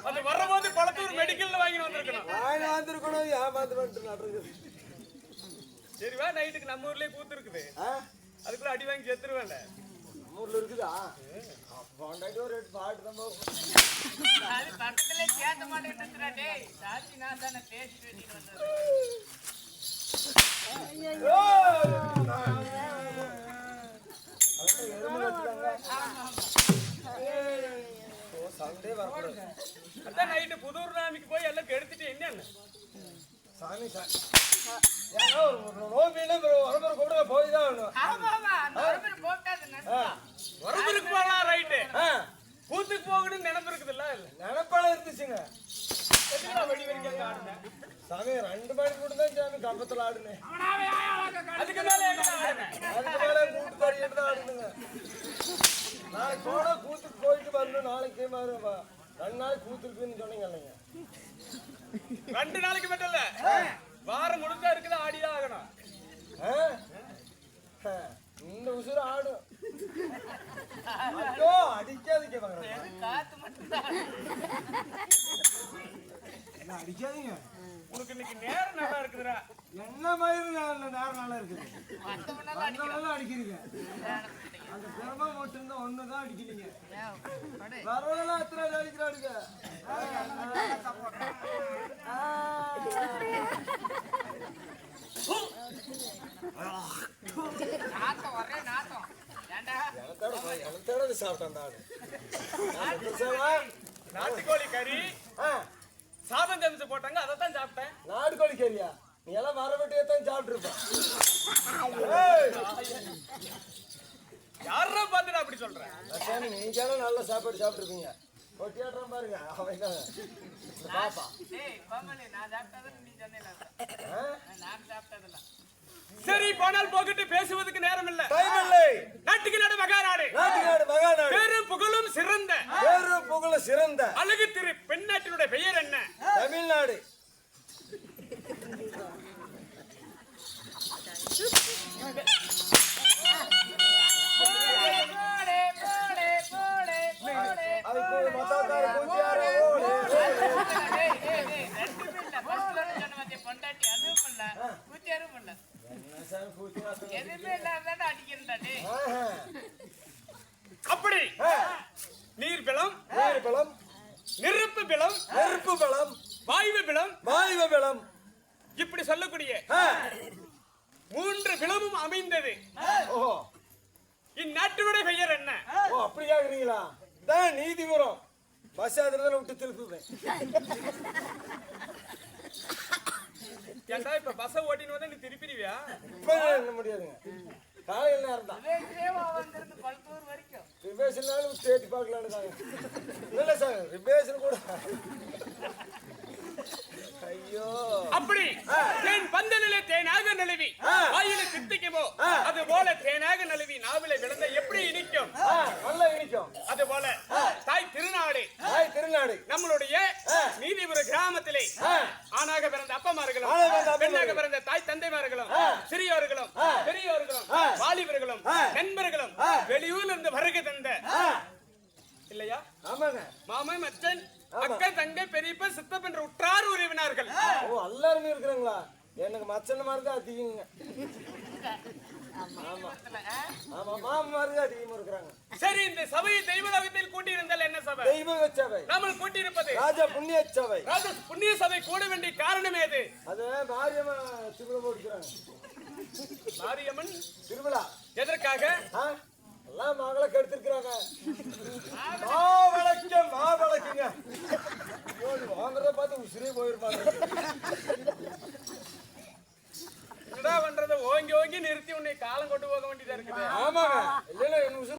அது வரும்போது பழத்தூர் மெடிக்கல்ல வாங்கி வந்திருக்கணும். ஏமாந்து பண்ணிட்டு நடக்குது. சரி வா, நைட்டுக்கு நம்ம ஊர்லயே கூத்து இருக்குது. அதுக்குள்ள அடி வாங்கி செத்துருவேன்ல. ஊர்ல இருக்குதா? ஒரு பாட்டு தான் அது பக்கத்துல கேட்ட மாட்டேன்னு டேய் சாட்சி நான் தானே பேசி வேண்டிட்டு வந்தது. அதான் நைட்டு புதூர் நாமிக்கு போய் எல்லாம் கெடுத்துட்டு என்னன்னு சாமி போய்தான் போகலாம். ரைட்டு கூத்துக்கு போகணும்னு நினைப்பு இருக்குதுல்ல? நினைப்பால இருந்துச்சுங்க. வெடி வரைக்கும் ஆடுனேன் சாமி 2 மணி கூட தான் சாமி கம்பத்துல ஆடுனேன். அதுக்கு மேல கூட்டு தறிட்டு தான் ஆடுனுங்க. நாளைக்கு போனா கூத்துக்கு போயிட்டு வரணும். நாளைக்கே மாதிரி 2 நாளைக்கு கூத்து இருக்குன்னு சொன்னீங்க இல்லைங்க? 2 நாளைக்கு மட்டும் இல்ல, வாரம் முழுக்க இருக்குது, ஆடிதான் ஆகணும். இந்த உசுர ஆடும். ஐயோ அடிக்காதீங்க, காத்து மட்டும் அடிக்காதீங்க. உனக்கு இன்னைக்கு நேரம் நல்லா இருக்குதுடா. என்ன மாதிரி நேரம் நல்லா இருக்குது. அடிக்கிறீங்க. அந்த திறமை மட்டும்தான் ஒண்ணுதான் அடிக்கிறீங்க. வரவெல்லாம் எத்தனை அடிக்கிறாடுங்க. எனத்தோட சாப்பிட்டேன். நாட்டுக்கோழி கறி சாதம் தெரிஞ்சு போட்டாங்க, அதை தான் சாப்பிட்டேன். நாட்டுக்கோழி கறியா? நீ எல்லாம் வரவட்டியே தான் சாப்பிட்டு இருப்ப. யாரா பார்த்துட்டு அப்படி சொல்றேன்? நீங்க நல்ல சாப்பாடு சாப்பிட்டுருப்பீங்க. ஒட்டியாடுறான் பாருங்க அவன் பாப்பா. சரி போனால் போகிட்டு பேசுவதற்கு நேரம் இல்ல. நாட்டுக்கு நாடு மகாநாடு. பேரும் புகழும் சிறந்த அழகு திரு பெண்ணாட்டினுடைய பெயர் என்ன? தமிழ்நாடு. அப்படி நீர் பிளம், நெருப்பு பிளம், வாயு பிளம் இப்படி சொல்லக்கூடிய 3 பிளமும் அமைந்தது. இந்நாட்டினுடைய பெயர் என்ன? அப்படி கேக்குறீங்களா? நீதிபுரம். பஸ் ஆதுறதுல விட்டு திருப்புவேன். ஏண்டா இப்ப பஸ் ஓட்டின்னு வந்தா நீ திருப்பிடுவியா? இப்ப என்ன முடியாதுங்க. காலையில் நேரம் தான். ரிபேஷனாலும் தேடி பார்க்கலான்னு இல்ல சார், ரிபேஷன் கூட. ஐயோ அப்படி தேன் பந்தலிலே தேனாக நழுவி வாயில தித்திக்குமோ அது போல தேனாக நழுவி நாவில விழுந்த எப்படி இனிக்கும்? நல்லா இனிக்கும். அது போல தாய் திருநாடு நம்மளுடைய நீதிபுர கிராமத்திலே ஆணாக பிறந்த அப்பமார்களும் பெண்ணாக பிறந்த தாய் தந்தைமார்களும் சிறியோர்களும் பெரியோர்களும் வாலிபர்களும் நண்பர்களும் வெளியூர்ல இருந்து வருகை தந்த இல்லையா? மாமன் மச்சன் அக்கா தங்கை பெரியப்பா சித்தப்ப என்ற உற்றார் உறவினர்கள் எல்லாருமே இருக்கிறாங்களா? எனக்கு மச்சன மாதிரி தான் அதிகங்க. சரி, இந்த சபையை தெய்வலோகத்தில் கூட்டியிருந்தால் என்ன சபை? தெய்வ சபை. நம்ம கூட்டியிருப்பது ராஜா புண்ணிய சபை. ராஜா புண்ணிய சபை கூட வேண்டிய காரணம் ஏது? அது மாரியம்மன் திருவிழா போட்டுக்கிறாங்க. மாரியம்மன் திருவிழா எதற்காக? எல்லாம் மகளை கெடுத்திருக்கிறாங்க.